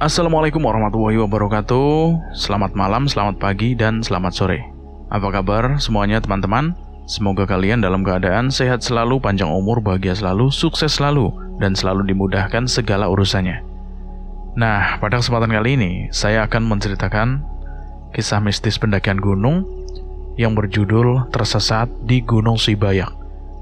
Assalamualaikum warahmatullahi wabarakatuh. Selamat malam, selamat pagi, dan selamat sore. Apa kabar semuanya teman-teman? Semoga kalian dalam keadaan sehat selalu, panjang umur, bahagia selalu, sukses selalu, dan selalu dimudahkan segala urusannya. Nah, pada kesempatan kali ini saya akan menceritakan kisah mistis pendakian gunung yang berjudul Tersesat di Gunung Sibayak.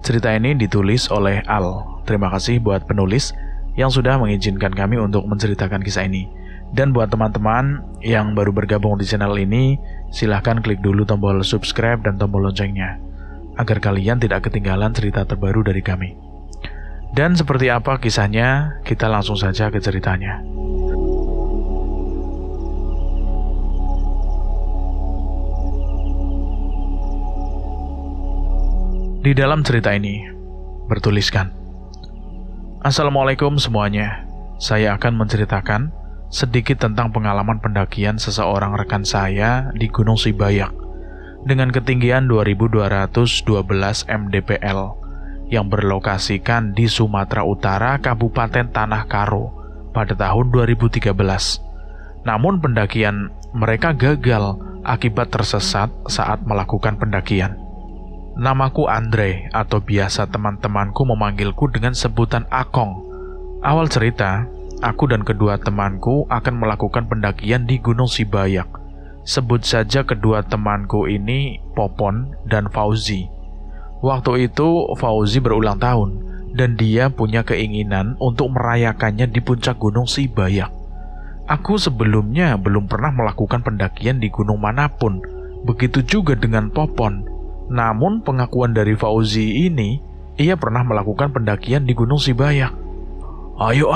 Cerita ini ditulis oleh Al. Terima kasih buat penulis yang sudah mengizinkan kami untuk menceritakan kisah ini. Dan buat teman-teman yang baru bergabung di channel ini, silahkan klik dulu tombol subscribe dan tombol loncengnya, agar kalian tidak ketinggalan cerita terbaru dari kami. Dan seperti apa kisahnya, kita langsung saja ke ceritanya. Di dalam cerita ini bertuliskan, Assalamualaikum semuanya. Saya akan menceritakan sedikit tentang pengalaman pendakian seseorang rekan saya di Gunung Sibayak dengan ketinggian 2212 mdpl yang berlokasikan di Sumatera Utara, Kabupaten Tanah Karo pada tahun 2013. Namun pendakian mereka gagal akibat tersesat saat melakukan pendakian. Namaku Andre, atau biasa teman-temanku memanggilku dengan sebutan Akong. Awal cerita, aku dan kedua temanku akan melakukan pendakian di Gunung Sibayak. Sebut saja kedua temanku ini Popon dan Fauzi. Waktu itu Fauzi berulang tahun, dan dia punya keinginan untuk merayakannya di puncak Gunung Sibayak. Aku sebelumnya belum pernah melakukan pendakian di gunung manapun, begitu juga dengan Popon. Namun pengakuan dari Fauzi ini, ia pernah melakukan pendakian di Gunung Sibayak. Ayo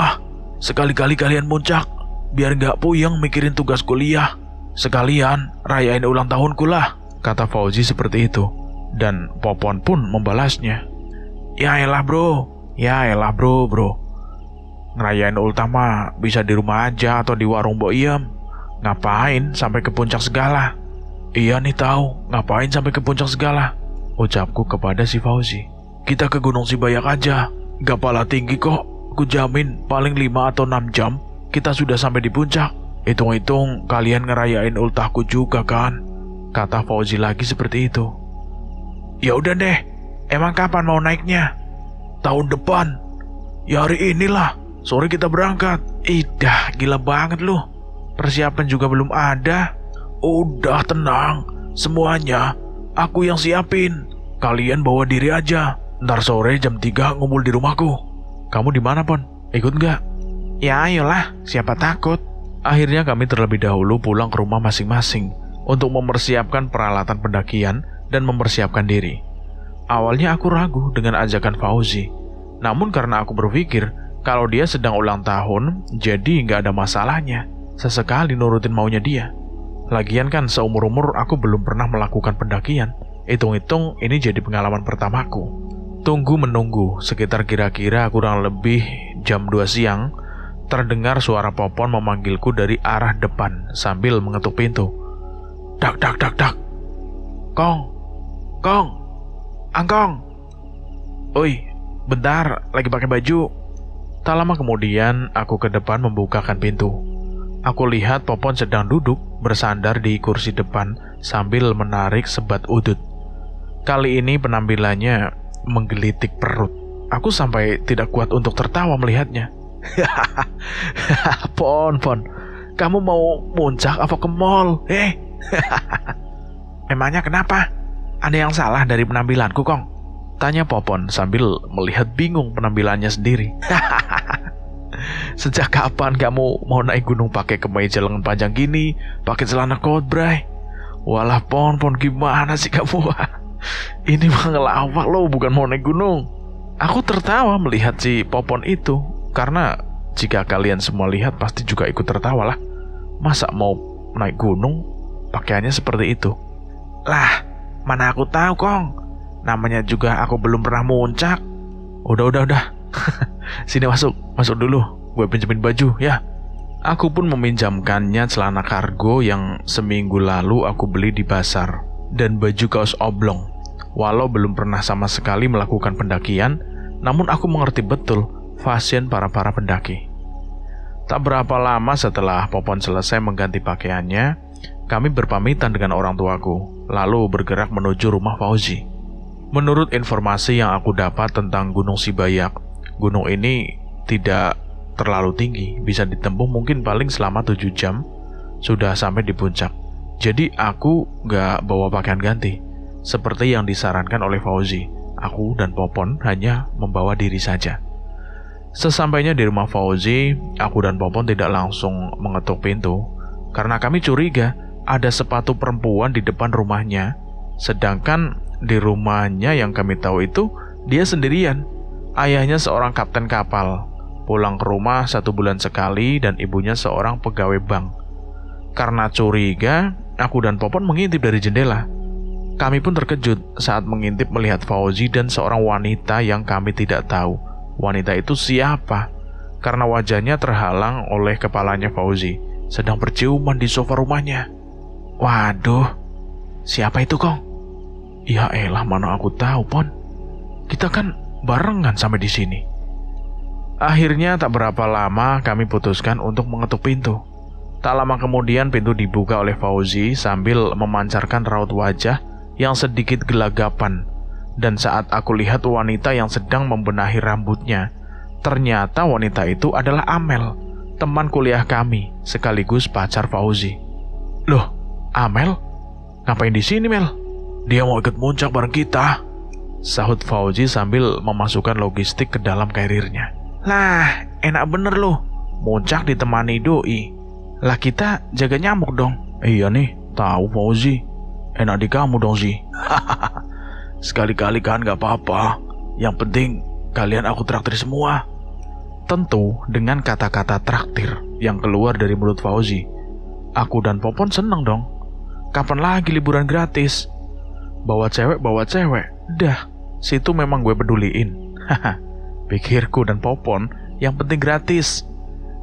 sekali-kali kalian muncak, biar gak puyeng mikirin tugas kuliah. Sekalian rayain ulang tahunku lah, kata Fauzi seperti itu. Dan Popon pun membalasnya. Ya elah bro. Ngerayain ultama bisa di rumah aja atau di warung Mbok Iem. Ngapain sampai ke puncak segala? Iya nih tahu, ngapain sampai ke puncak segala? Ucapku kepada si Fauzi. Kita ke Gunung Sibayak aja, gak pala tinggi kok. Ku jamin paling 5 atau 6 jam kita sudah sampai di puncak. Hitung-hitung kalian ngerayain ultahku juga kan? Kata Fauzi lagi seperti itu. Ya udah deh, emang kapan mau naiknya? Tahun depan. Ya hari inilah, sore kita berangkat. Idah, gila banget lu. Persiapan juga belum ada. Udah tenang, semuanya aku yang siapin. Kalian bawa diri aja. Ntar sore jam 3 ngumpul di rumahku. Kamu di mana, Pon? Ikut nggak? Ya ayolah, siapa takut. Akhirnya kami terlebih dahulu pulang ke rumah masing-masing untuk mempersiapkan peralatan pendakian dan mempersiapkan diri. Awalnya aku ragu dengan ajakan Fauzi. Namun karena aku berpikir kalau dia sedang ulang tahun, jadi nggak ada masalahnya. Sesekali nurutin maunya dia. Lagian kan seumur-umur aku belum pernah melakukan pendakian. Hitung-hitung ini jadi pengalaman pertamaku. Tunggu menunggu, sekitar kira-kira kurang lebih jam 2 siang, terdengar suara Popon memanggilku dari arah depan sambil mengetuk pintu. Dak. Kong, Angkong. Oi, bentar, lagi pakai baju. Tak lama kemudian aku ke depan membukakan pintu. Aku lihat Popon sedang duduk bersandar di kursi depan sambil menarik sebat udut. Kali ini penampilannya menggelitik perut. Aku sampai tidak kuat untuk tertawa melihatnya. Pon, kamu mau muncak apa ke mall? Emangnya kenapa? Ada yang salah dari penampilanku, Kong? Tanya Popon sambil melihat bingung penampilannya sendiri. Sejak kapan kamu mau naik gunung pakai kemeja lengan panjang gini, pakai celana coat, bray? Walah Pon gimana sih kamu? Ini mah ngelawak loh, bukan mau naik gunung. Aku tertawa melihat si Popon itu, karena jika kalian semua lihat pasti juga ikut tertawa lah. Masa mau naik gunung pakaiannya seperti itu? Lah, mana aku tahu, Kong. Namanya juga aku belum pernah muncak. Udah. Sini masuk dulu. Gue pinjemin baju ya. Aku pun meminjamkannya celana kargo yang seminggu lalu aku beli di pasar dan baju kaos oblong. Walau belum pernah sama sekali melakukan pendakian, namun aku mengerti betul fashion para pendaki. Tak berapa lama setelah Popon selesai mengganti pakaiannya, kami berpamitan dengan orang tuaku, lalu bergerak menuju rumah Fauzi. Menurut informasi yang aku dapat tentang Gunung Sibayak, gunung ini tidak terlalu tinggi, bisa ditempuh mungkin paling selama 7 jam, sudah sampai di puncak. Jadi aku gak bawa pakaian ganti, seperti yang disarankan oleh Fauzi. Aku dan Popon hanya membawa diri saja. Sesampainya di rumah Fauzi, aku dan Popon tidak langsung mengetuk pintu, karena kami curiga ada sepatu perempuan di depan rumahnya, sedangkan di rumahnya yang kami tahu itu dia sendirian. Ayahnya seorang kapten kapal, pulang ke rumah 1 bulan sekali, dan ibunya seorang pegawai bank. Karena curiga, aku dan Popon mengintip dari jendela. Kami pun terkejut saat mengintip melihat Fauzi dan seorang wanita yang kami tidak tahu wanita itu siapa, karena wajahnya terhalang oleh kepalanya Fauzi, sedang berciuman di sofa rumahnya. Waduh, siapa itu, Kong? Ya elah, mana aku tahu, Pon. Kita kan barengan sampai di sini. Akhirnya tak berapa lama kami putuskan untuk mengetuk pintu. Tak lama kemudian pintu dibuka oleh Fauzi sambil memancarkan raut wajah yang sedikit gelagapan. Dan saat aku lihat wanita yang sedang membenahi rambutnya, ternyata wanita itu adalah Amel, teman kuliah kami, sekaligus pacar Fauzi. Loh, Amel? Ngapain di sini, Mel? Dia mau ikut muncak bareng kita, sahut Fauzi sambil memasukkan logistik ke dalam karirnya. Lah, enak bener loh, muncak ditemani doi. Lah kita jaga nyamuk dong. Iya nih, tahu Fauzi. Enak di kamu dong sih. Sekali-kali kan gak apa-apa. Yang penting kalian aku traktir semua. Tentu dengan kata-kata traktir yang keluar dari mulut Fauzi, aku dan Popon seneng dong. Kapan lagi liburan gratis? Bawa cewek, dah, situ memang gue peduliin. Pikirku dan Popon, yang penting gratis.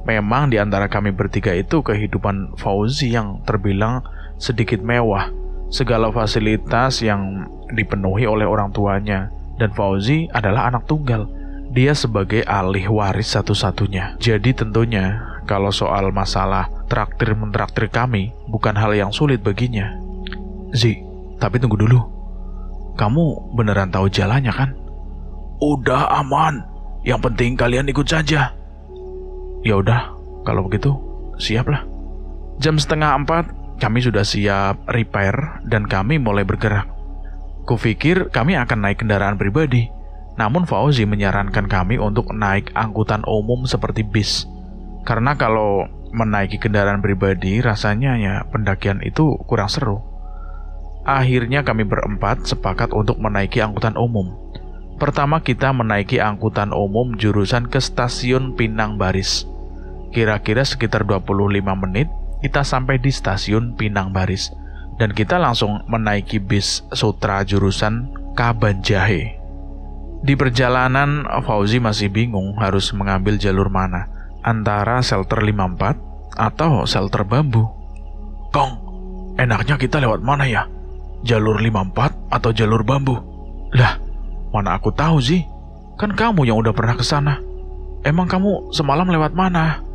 Memang di antara kami bertiga itu kehidupan Fauzi yang terbilang sedikit mewah, segala fasilitas yang dipenuhi oleh orang tuanya, dan Fauzi adalah anak tunggal. Dia sebagai ahli waris satu-satunya. Jadi tentunya kalau soal masalah traktir-mentraktir kami bukan hal yang sulit baginya. Zi, tapi tunggu dulu. Kamu beneran tahu jalannya kan? Udah aman. Yang penting kalian ikut saja. Ya udah, kalau begitu siaplah. Jam 3:30 kami sudah siap repair dan kami mulai bergerak. Kupikir kami akan naik kendaraan pribadi, namun Fauzi menyarankan kami untuk naik angkutan umum seperti bis. Karena kalau menaiki kendaraan pribadi rasanya ya pendakian itu kurang seru. Akhirnya kami berempat sepakat untuk menaiki angkutan umum. Pertama kita menaiki angkutan umum jurusan ke stasiun Pinang Baris. Kira-kira sekitar 25 menit kita sampai di stasiun Pinang Baris, dan kita langsung menaiki bis Sutra jurusan Kabanjahe. Di perjalanan Fauzi masih bingung harus mengambil jalur mana, antara shelter 54 atau shelter bambu. Kong, enaknya kita lewat mana ya? Jalur 54 atau jalur bambu? Lah, mana aku tahu sih? Kan kamu yang udah pernah ke sana. Emang kamu semalam lewat mana?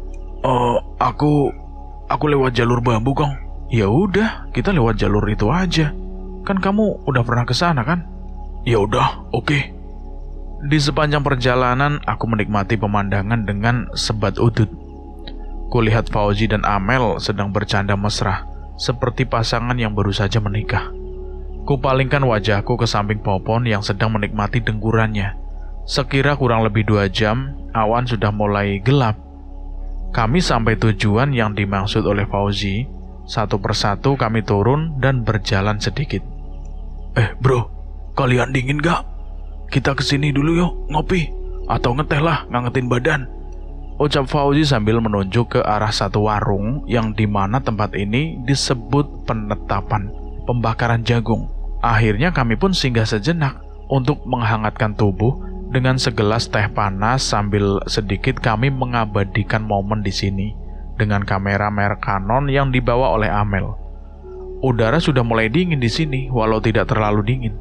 Aku lewat jalur bambu, Kong. Ya udah, kita lewat jalur itu aja. Kan kamu udah pernah ke sana kan? Ya udah, oke. Di sepanjang perjalanan aku menikmati pemandangan dengan sebat udut. Kulihat Fauzi dan Amel sedang bercanda mesra, seperti pasangan yang baru saja menikah. Kupalingkan wajahku ke samping Popon yang sedang menikmati dengkurannya. Sekira kurang lebih 2 jam, awan sudah mulai gelap. Kami sampai tujuan yang dimaksud oleh Fauzi. Satu persatu kami turun dan berjalan sedikit. Bro, kalian dingin gak? Kita kesini dulu yuk, ngopi. Atau ngeteh lah, ngangetin badan, ucap Fauzi sambil menunjuk ke arah satu warung yang dimana tempat ini disebut penetapan pembakaran jagung. Akhirnya kami pun singgah sejenak untuk menghangatkan tubuh dengan segelas teh panas sambil sedikit kami mengabadikan momen di sini dengan kamera merek Canon yang dibawa oleh Amel. Udara sudah mulai dingin di sini walau tidak terlalu dingin.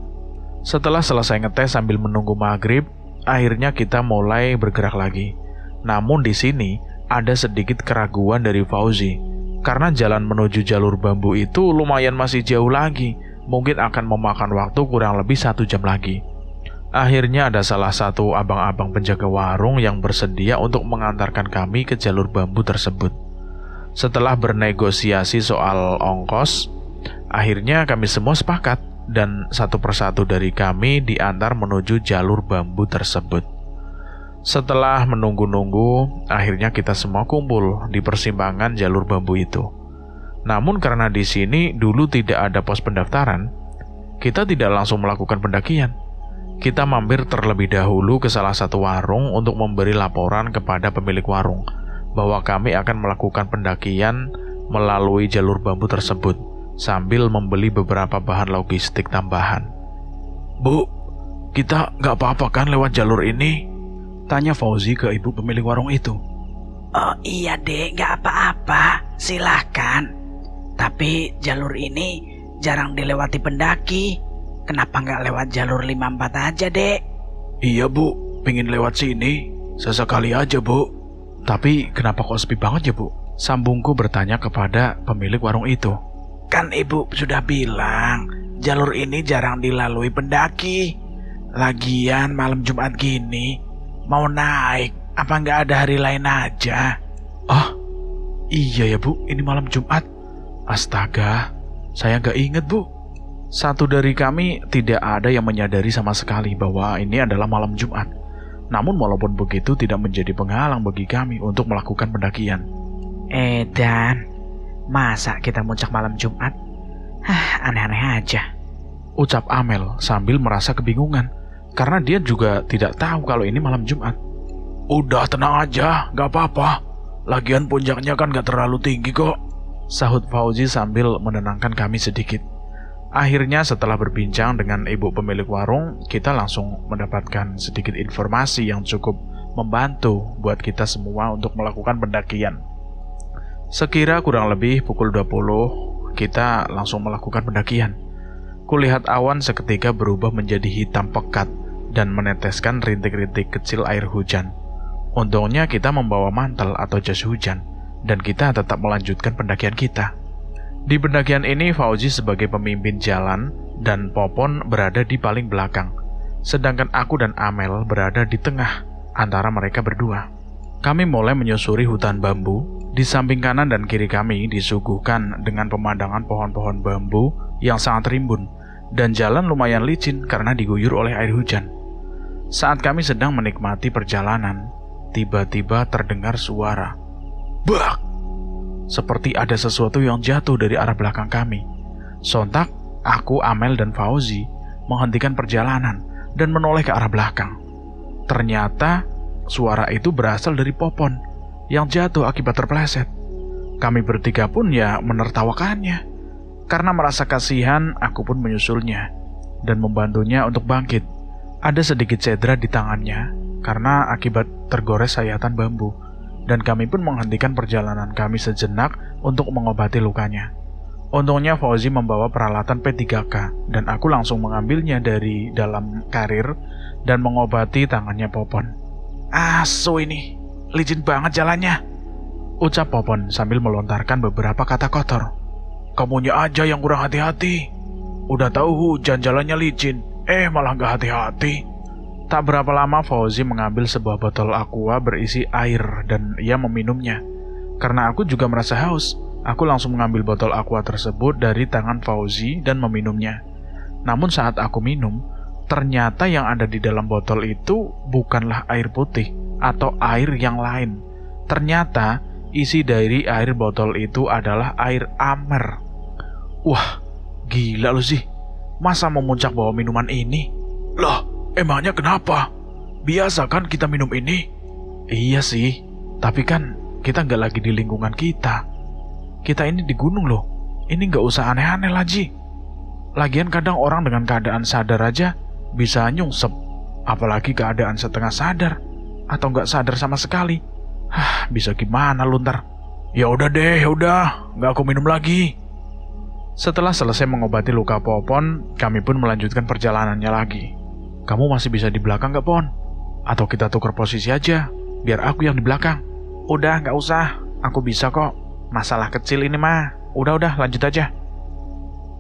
Setelah selesai ngeteh sambil menunggu maghrib, akhirnya kita mulai bergerak lagi. Namun di sini ada sedikit keraguan dari Fauzi, karena jalan menuju jalur bambu itu lumayan masih jauh lagi, mungkin akan memakan waktu kurang lebih 1 jam lagi. Akhirnya ada salah satu abang-abang penjaga warung yang bersedia untuk mengantarkan kami ke jalur bambu tersebut. Setelah bernegosiasi soal ongkos, akhirnya kami semua sepakat dan satu persatu dari kami diantar menuju jalur bambu tersebut. Setelah menunggu-nunggu, akhirnya kita semua kumpul di persimpangan jalur bambu itu. Namun karena di sini dulu tidak ada pos pendaftaran, kita tidak langsung melakukan pendakian. Kita mampir terlebih dahulu ke salah satu warung untuk memberi laporan kepada pemilik warung bahwa kami akan melakukan pendakian melalui jalur bambu tersebut, sambil membeli beberapa bahan logistik tambahan. "Bu, kita nggak apa-apa kan lewat jalur ini?" tanya Fauzi ke ibu pemilik warung itu. "Oh iya dek, nggak apa-apa, silakan. Tapi jalur ini jarang dilewati pendaki. Kenapa nggak lewat jalur 54 aja dek?" "Iya bu, pengen lewat sini, sesekali aja bu." "Tapi kenapa kok sepi banget ya bu?" sambungku bertanya kepada pemilik warung itu. "Kan ibu sudah bilang, jalur ini jarang dilalui pendaki. Lagian malam Jumat gini, mau naik, apa nggak ada hari lain aja?" "Ah, iya ya bu, ini malam Jumat. Astaga, saya nggak inget bu." Satu dari kami tidak ada yang menyadari sama sekali bahwa ini adalah malam Jumat. Namun walaupun begitu tidak menjadi penghalang bagi kami untuk melakukan pendakian. Dan masa kita muncak malam Jumat? Aneh-aneh aja," ucap Amel sambil merasa kebingungan, karena dia juga tidak tahu kalau ini malam Jumat. "Udah tenang aja, gak apa-apa. Lagian puncaknya kan gak terlalu tinggi kok," sahut Fauzi sambil menenangkan kami sedikit. Akhirnya setelah berbincang dengan ibu pemilik warung, kita langsung mendapatkan sedikit informasi yang cukup membantu buat kita semua untuk melakukan pendakian. Sekira kurang lebih pukul 20, kita langsung melakukan pendakian. Kulihat awan seketika berubah menjadi hitam pekat dan meneteskan rintik-rintik kecil air hujan. Untungnya kita membawa mantel atau jas hujan, dan kita tetap melanjutkan pendakian kita. Di pendakian ini, Fauzi sebagai pemimpin jalan dan Popon berada di paling belakang, sedangkan aku dan Amel berada di tengah antara mereka berdua. Kami mulai menyusuri hutan bambu. Di samping kanan dan kiri kami disuguhkan dengan pemandangan pohon-pohon bambu yang sangat rimbun, dan jalan lumayan licin karena diguyur oleh air hujan. Saat kami sedang menikmati perjalanan, tiba-tiba terdengar suara "bak!" seperti ada sesuatu yang jatuh dari arah belakang kami. Sontak, aku, Amel, dan Fauzi menghentikan perjalanan dan menoleh ke arah belakang. Ternyata suara itu berasal dari Popon yang jatuh akibat terpeleset. Kami bertiga pun ya menertawakannya. Karena merasa kasihan, aku pun menyusulnya dan membantunya untuk bangkit. Ada sedikit cedera di tangannya karena akibat tergores sayatan bambu, dan kami pun menghentikan perjalanan kami sejenak untuk mengobati lukanya. Untungnya Fauzi membawa peralatan P3K dan aku langsung mengambilnya dari dalam karir dan mengobati tangannya Popon. "Asu ini, licin banget jalannya," ucap Popon sambil melontarkan beberapa kata kotor. "Kamunya aja yang kurang hati-hati. Udah tahu hujan jalannya licin, malah gak hati-hati." Tak berapa lama Fauzi mengambil sebuah botol aqua berisi air dan ia meminumnya. Karena aku juga merasa haus, aku langsung mengambil botol aqua tersebut dari tangan Fauzi dan meminumnya. Namun saat aku minum, ternyata yang ada di dalam botol itu bukanlah air putih atau air yang lain. Ternyata isi dari air botol itu adalah air amer. Wah, gila lu sih. Masa memuncak bawa minuman ini? Lah, emangnya kenapa? Biasa kan kita minum ini? Iya sih, tapi kan kita nggak lagi di lingkungan kita. Kita ini di gunung loh. Ini nggak usah aneh-aneh lagi. Lagian kadang orang dengan keadaan sadar aja bisa nyungsep. Apalagi keadaan setengah sadar atau nggak sadar sama sekali. Bisa gimana lu ntar? Ya udah deh, ya udah, nggak aku minum lagi. Setelah selesai mengobati luka Popon, kami pun melanjutkan perjalanannya lagi. Kamu masih bisa di belakang nggak, Pon? Atau kita tukar posisi aja, biar aku yang di belakang. Udah, nggak usah. Aku bisa kok. Masalah kecil ini mah. Udah, lanjut aja.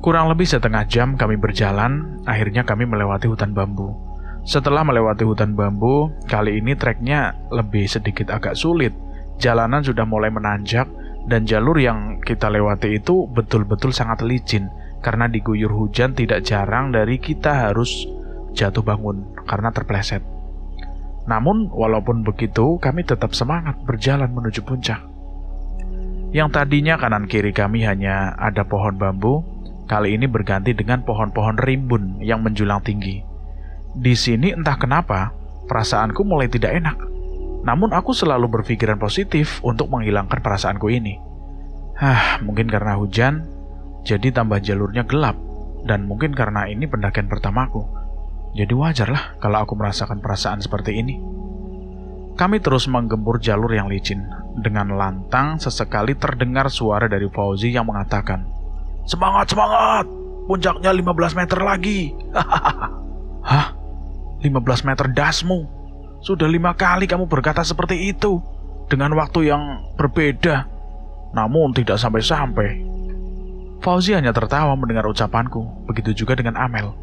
Kurang lebih setengah jam kami berjalan, akhirnya kami melewati hutan bambu. Setelah melewati hutan bambu, kali ini treknya lebih sedikit agak sulit. Jalanan sudah mulai menanjak, dan jalur yang kita lewati itu betul-betul sangat licin, karena diguyur hujan tidak jarang dari kita harus jatuh bangun karena terpleset. Namun, walaupun begitu, kami tetap semangat berjalan menuju puncak. Yang tadinya kanan kiri kami hanya ada pohon bambu, kali ini berganti dengan pohon-pohon rimbun yang menjulang tinggi. Di sini entah kenapa, perasaanku mulai tidak enak. Namun aku selalu berpikiran positif untuk menghilangkan perasaanku ini. Mungkin karena hujan, jadi tambah jalurnya gelap, dan mungkin karena ini pendakian pertamaku. Jadi wajarlah kalau aku merasakan perasaan seperti ini. Kami terus menggembur jalur yang licin. Dengan lantang, sesekali terdengar suara dari Fauzi yang mengatakan, "Semangat, semangat! Puncaknya 15 meter lagi!" Hah? 15 meter dasmu? Sudah 5 kali kamu berkata seperti itu, dengan waktu yang berbeda. Namun tidak sampai-sampai. Fauzi hanya tertawa mendengar ucapanku, begitu juga dengan Amel.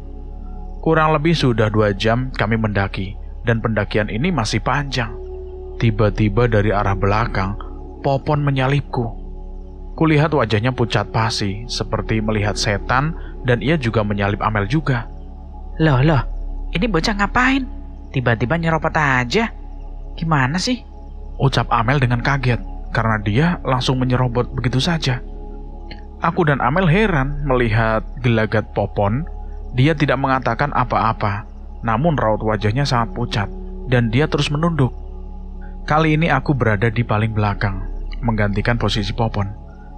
Kurang lebih sudah 2 jam kami mendaki, dan pendakian ini masih panjang. Tiba-tiba dari arah belakang, Popon menyalipku. Kulihat wajahnya pucat pasi, seperti melihat setan, dan ia juga menyalip Amel juga. Loh, ini bocah ngapain? Tiba-tiba nyerobot aja. Gimana sih? Ucap Amel dengan kaget, karena dia langsung menyerobot begitu saja. Aku dan Amel heran melihat gelagat Popon. Dia tidak mengatakan apa-apa, namun raut wajahnya sangat pucat, dan dia terus menunduk. Kali ini aku berada di paling belakang, menggantikan posisi Popon.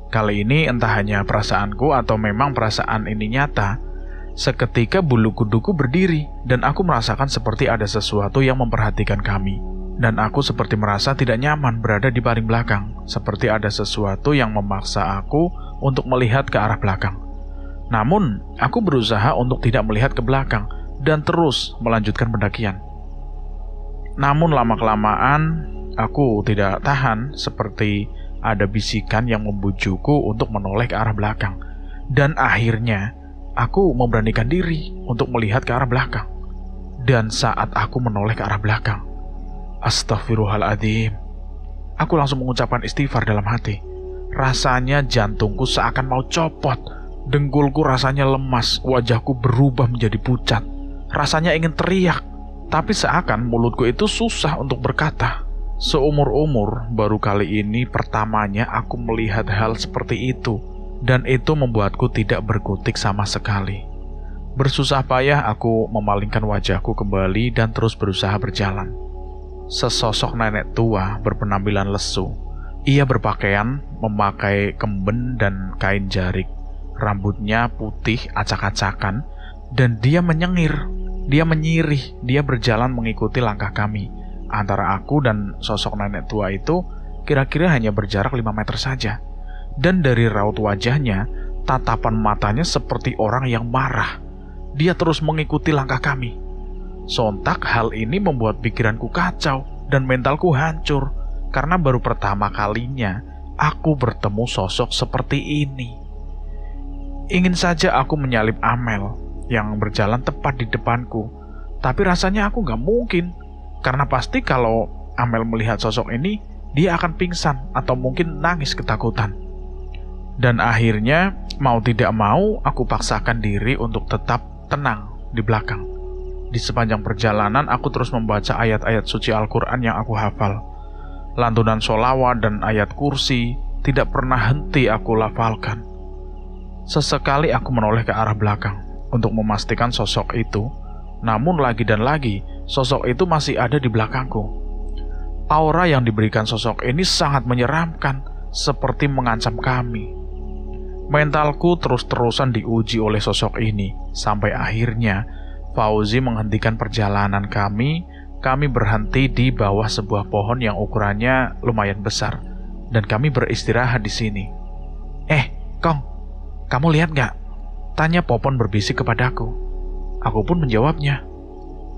Kali ini entah hanya perasaanku atau memang perasaan ini nyata, seketika bulu kuduku berdiri, dan aku merasakan seperti ada sesuatu yang memperhatikan kami. Dan aku seperti merasa tidak nyaman berada di paling belakang, seperti ada sesuatu yang memaksa aku untuk melihat ke arah belakang. Namun, aku berusaha untuk tidak melihat ke belakang, dan terus melanjutkan pendakian. Namun lama-kelamaan, aku tidak tahan, seperti ada bisikan yang membujukku untuk menoleh ke arah belakang. Dan akhirnya, aku memberanikan diri untuk melihat ke arah belakang. Dan saat aku menoleh ke arah belakang, astagfirullahaladzim, aku langsung mengucapkan istighfar dalam hati. Rasanya jantungku seakan mau copot, dengkulku rasanya lemas, wajahku berubah menjadi pucat. Rasanya ingin teriak, tapi seakan mulutku itu susah untuk berkata. Seumur-umur, baru kali ini pertamanya aku melihat hal seperti itu. Dan itu membuatku tidak berkutik sama sekali. Bersusah payah aku memalingkan wajahku kembali dan terus berusaha berjalan. Sesosok nenek tua berpenampilan lesu. Ia berpakaian memakai kemben dan kain jarik. Rambutnya putih acak-acakan, dan dia menyengir. Dia menyirih. Dia berjalan mengikuti langkah kami. Antara aku dan sosok nenek tua itu kira-kira hanya berjarak 5 meter saja. Dan dari raut wajahnya, tatapan matanya seperti orang yang marah. Dia terus mengikuti langkah kami. Sontak hal ini membuat pikiranku kacau dan mentalku hancur, karena baru pertama kalinya aku bertemu sosok seperti ini. Ingin saja aku menyalip Amel yang berjalan tepat di depanku, tapi rasanya aku gak mungkin, karena pasti kalau Amel melihat sosok ini, dia akan pingsan atau mungkin nangis ketakutan. Dan akhirnya, mau tidak mau, aku paksakan diri untuk tetap tenang di belakang. Di sepanjang perjalanan, aku terus membaca ayat-ayat suci Al-Quran yang aku hafal. Lantunan sholawat dan ayat kursi tidak pernah henti aku lafalkan. Sesekali aku menoleh ke arah belakang untuk memastikan sosok itu, namun lagi dan lagi, sosok itu masih ada di belakangku. Aura yang diberikan sosok ini sangat menyeramkan, seperti mengancam kami. Mentalku terus-terusan diuji oleh sosok ini, sampai akhirnya Fauzi menghentikan perjalanan kami. Kami berhenti di bawah sebuah pohon yang ukurannya lumayan besar, dan kami beristirahat di sini. Kong, kamu lihat gak? Tanya Popon berbisik kepadaku. Aku pun menjawabnya.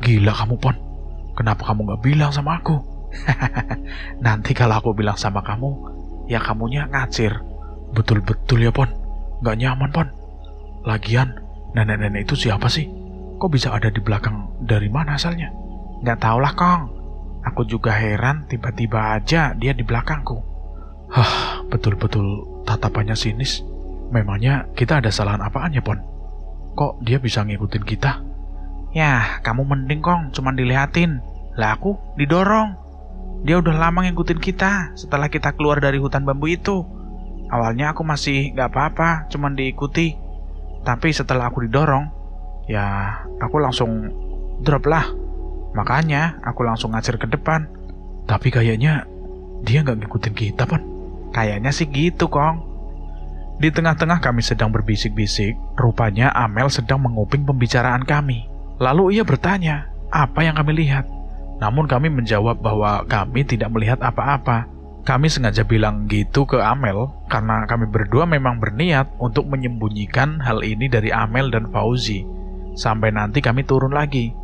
Gila kamu, Pon. Kenapa kamu gak bilang sama aku? Nanti kalau aku bilang sama kamu, ya kamunya ngacir. Betul-betul ya, Pon. Nggak nyaman, Pon. Lagian, nenek-nenek itu siapa sih? Kok bisa ada di belakang, dari mana asalnya? Nggak tahulah, Kong. Aku juga heran, tiba-tiba aja dia di belakangku. Hah, betul-betul tatapannya sinis. Memangnya kita ada kesalahan apaan ya, Pon? Kok dia bisa ngikutin kita? Yah, kamu mending, Kong, cuman dilihatin. Lah aku didorong. Dia udah lama ngikutin kita setelah kita keluar dari hutan bambu itu. Awalnya aku masih nggak apa-apa, cuman diikuti. Tapi setelah aku didorong, ya aku langsung drop lah. Makanya aku langsung ngacir ke depan. Tapi kayaknya dia nggak ngikutin kita, Pon. Kayaknya sih gitu, Kong. Di tengah-tengah kami sedang berbisik-bisik, rupanya Amel sedang menguping pembicaraan kami. Lalu ia bertanya, apa yang kami lihat? Namun kami menjawab bahwa kami tidak melihat apa-apa. Kami sengaja bilang gitu ke Amel karena kami berdua memang berniat untuk menyembunyikan hal ini dari Amel dan Fauzi sampai nanti kami turun lagi.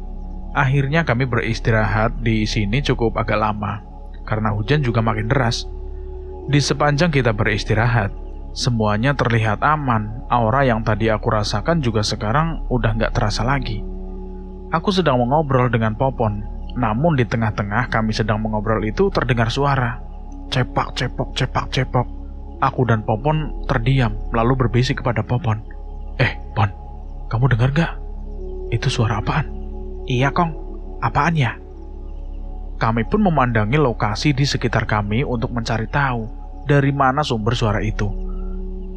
Akhirnya kami beristirahat di sini cukup agak lama karena hujan juga makin deras. Di sepanjang kita beristirahat, semuanya terlihat aman. Aura yang tadi aku rasakan juga sekarang udah nggak terasa lagi. Aku sedang mengobrol dengan Popon, namun di tengah-tengah kami sedang mengobrol itu terdengar suara. Cepak, cepok, cepak, cepok. Aku dan Popon terdiam, lalu berbisik kepada Popon. Pon, kamu dengar gak? Itu suara apaan? Iya, Kong. Apaan ya? Kami pun memandangi lokasi di sekitar kami untuk mencari tahu dari mana sumber suara itu.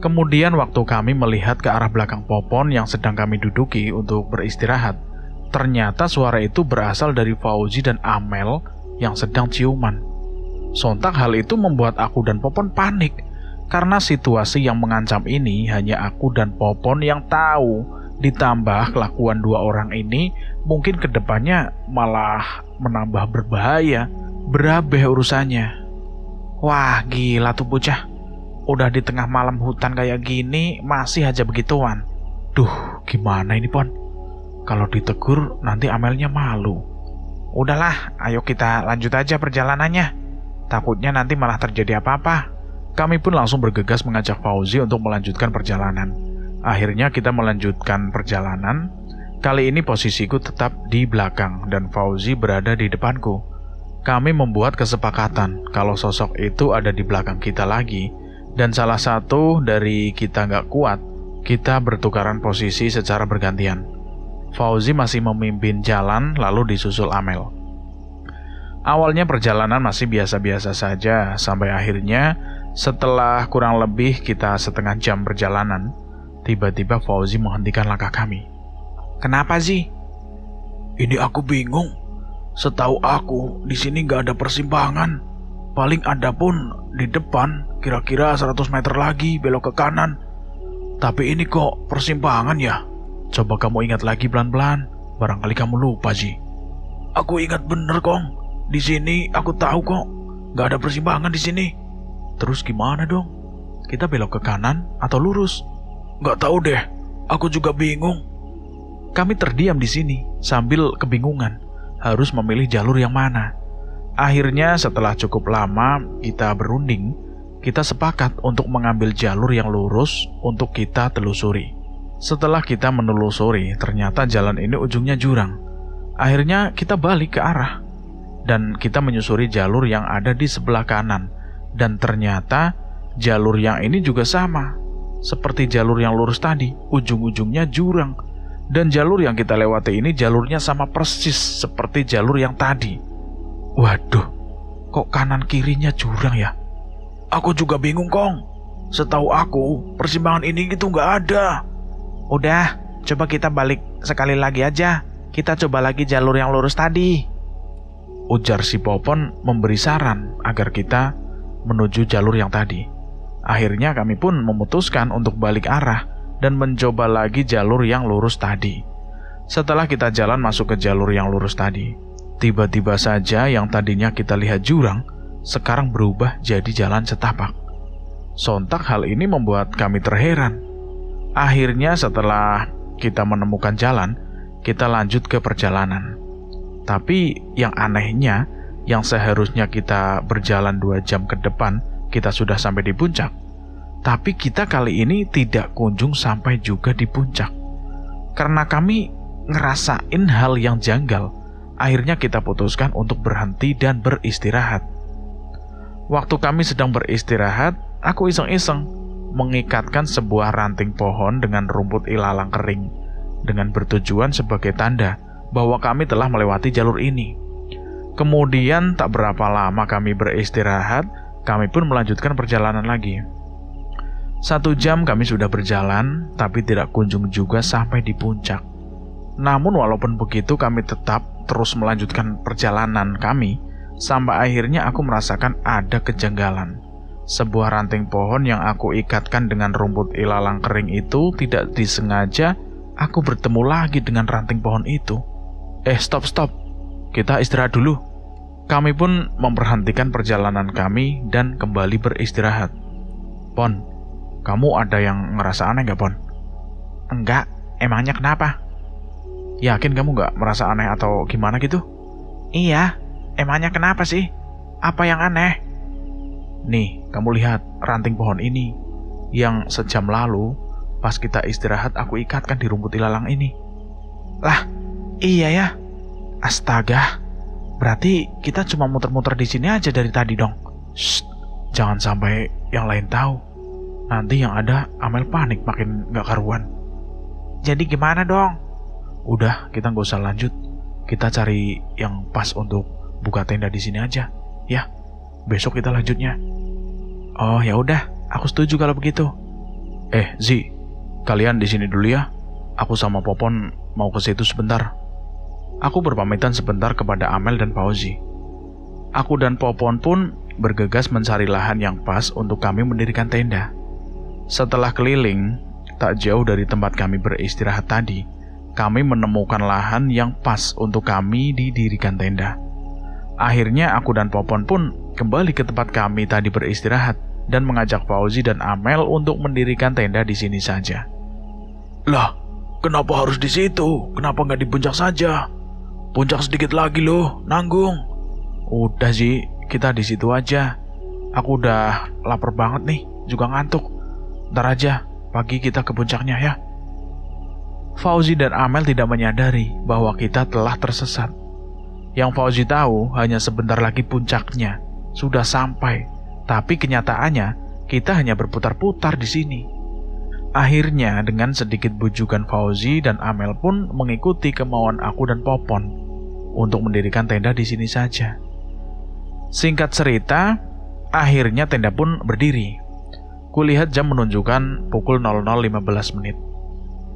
Kemudian waktu kami melihat ke arah belakang Popon yang sedang kami duduki untuk beristirahat, ternyata suara itu berasal dari Fauzi dan Amel yang sedang ciuman. Sontak hal itu membuat aku dan Popon panik, karena situasi yang mengancam ini hanya aku dan Popon yang tahu. Ditambah kelakuan dua orang ini mungkin kedepannya malah menambah berbahaya, berabe urusannya. Wah, gila tuh bocah. Udah di tengah malam hutan kayak gini masih aja begituan. Duh, gimana ini, Pon? Kalau ditegur nanti Amelnya malu. Udahlah, ayo kita lanjut aja perjalanannya. Takutnya nanti malah terjadi apa-apa. Kami pun langsung bergegas mengajak Fauzi untuk melanjutkan perjalanan. Akhirnya kita melanjutkan perjalanan. Kali ini posisiku tetap di belakang dan Fauzi berada di depanku. Kami membuat kesepakatan kalau sosok itu ada di belakang kita lagi, dan salah satu dari kita nggak kuat, kita bertukaran posisi secara bergantian. Fauzi masih memimpin jalan, lalu disusul Amel. Awalnya perjalanan masih biasa-biasa saja, sampai akhirnya setelah kurang lebih kita setengah jam perjalanan, tiba-tiba Fauzi menghentikan langkah kami. Kenapa sih? Ini aku bingung. Setahu aku, di sini nggak ada persimpangan. Paling ada pun di depan, kira-kira 100 meter lagi belok ke kanan. Tapi ini kok persimpangan ya? Coba kamu ingat lagi pelan-pelan. Barangkali kamu lupa, Ji. Aku ingat bener, Kong. Di sini aku tahu kok, nggak ada persimpangan di sini. Terus gimana dong? Kita belok ke kanan atau lurus? Nggak tahu deh, aku juga bingung. Kami terdiam di sini sambil kebingungan harus memilih jalur yang mana. Akhirnya setelah cukup lama kita berunding, kita sepakat untuk mengambil jalur yang lurus untuk kita telusuri. Setelah kita menelusuri, ternyata jalan ini ujungnya jurang. Akhirnya kita balik ke arah, dan kita menyusuri jalur yang ada di sebelah kanan. Dan ternyata jalur yang ini juga sama seperti jalur yang lurus tadi, ujung-ujungnya jurang. Dan jalur yang kita lewati ini jalurnya sama persis seperti jalur yang tadi. Waduh, kok kanan kirinya jurang ya? Aku juga bingung, Kong. Setahu aku, persimpangan ini gitu nggak ada. Udah, coba kita balik sekali lagi aja. Kita coba lagi jalur yang lurus tadi, ujar si Popon memberi saran agar kita menuju jalur yang tadi. Akhirnya kami pun memutuskan untuk balik arah dan mencoba lagi jalur yang lurus tadi. Setelah kita jalan masuk ke jalur yang lurus tadi, tiba-tiba saja yang tadinya kita lihat jurang, sekarang berubah jadi jalan setapak. Sontak hal ini membuat kami terheran. Akhirnya setelah kita menemukan jalan, kita lanjut ke perjalanan. Tapi yang anehnya, yang seharusnya kita berjalan 2 jam ke depan, kita sudah sampai di puncak. Tapi kita kali ini tidak kunjung sampai juga di puncak. Karena kami ngerasain hal yang janggal, akhirnya kita putuskan untuk berhenti dan beristirahat. Waktu kami sedang beristirahat, aku iseng-iseng mengikatkan sebuah ranting pohon dengan rumput ilalang kering, dengan bertujuan sebagai tanda bahwa kami telah melewati jalur ini. Kemudian tak berapa lama kami beristirahat, kami pun melanjutkan perjalanan lagi. 1 jam kami sudah berjalan, tapi tidak kunjung juga sampai di puncak. Namun walaupun begitu, kami tetap terus melanjutkan perjalanan kami, sampai akhirnya aku merasakan ada kejanggalan. Sebuah ranting pohon yang aku ikatkan dengan rumput ilalang kering itu, tidak disengaja aku bertemu lagi dengan ranting pohon itu. Stop. Kita istirahat dulu. Kami pun memberhentikan perjalanan kami dan kembali beristirahat. Pon, kamu ada yang ngerasa aneh gak, Pon? Enggak, emangnya kenapa? Yakin kamu gak merasa aneh atau gimana gitu? Iya, emangnya kenapa sih? Apa yang aneh? Nih, kamu lihat ranting pohon ini yang sejam lalu pas kita istirahat aku ikatkan di rumput ilalang ini. Lah, iya ya. Astaga, berarti kita cuma muter-muter di sini aja dari tadi dong. Shh, jangan sampai yang lain tahu. Nanti yang ada Amel panik makin gak karuan. Jadi gimana dong? Udah, kita nggak usah lanjut. Kita cari yang pas untuk buka tenda di sini aja, ya. Besok kita lanjutnya. Oh ya udah, aku setuju kalau begitu. Zi, kalian di sini dulu ya. Aku sama Popon mau ke situ sebentar. Aku berpamitan sebentar kepada Amel dan Fauzi. Aku dan Popon pun bergegas mencari lahan yang pas untuk kami mendirikan tenda. Setelah keliling, tak jauh dari tempat kami beristirahat tadi, kami menemukan lahan yang pas untuk kami didirikan tenda. Akhirnya aku dan Popon pun kembali ke tempat kami tadi beristirahat dan mengajak Fauzi dan Amel untuk mendirikan tenda di sini saja. Lah, kenapa harus di situ? Kenapa nggak di puncak saja? Puncak sedikit lagi loh, nanggung. Udah sih, kita di situ aja. Aku udah lapar banget nih, juga ngantuk. Ntar aja, pagi kita ke puncaknya ya. Fauzi dan Amel tidak menyadari bahwa kita telah tersesat. Yang Fauzi tahu hanya sebentar lagi puncaknya sudah sampai, tapi kenyataannya kita hanya berputar-putar di sini. Akhirnya dengan sedikit bujukan Fauzi dan Amel pun mengikuti kemauan aku dan Popon untuk mendirikan tenda di sini saja. Singkat cerita, akhirnya tenda pun berdiri. Kulihat jam menunjukkan pukul 00.15 menit.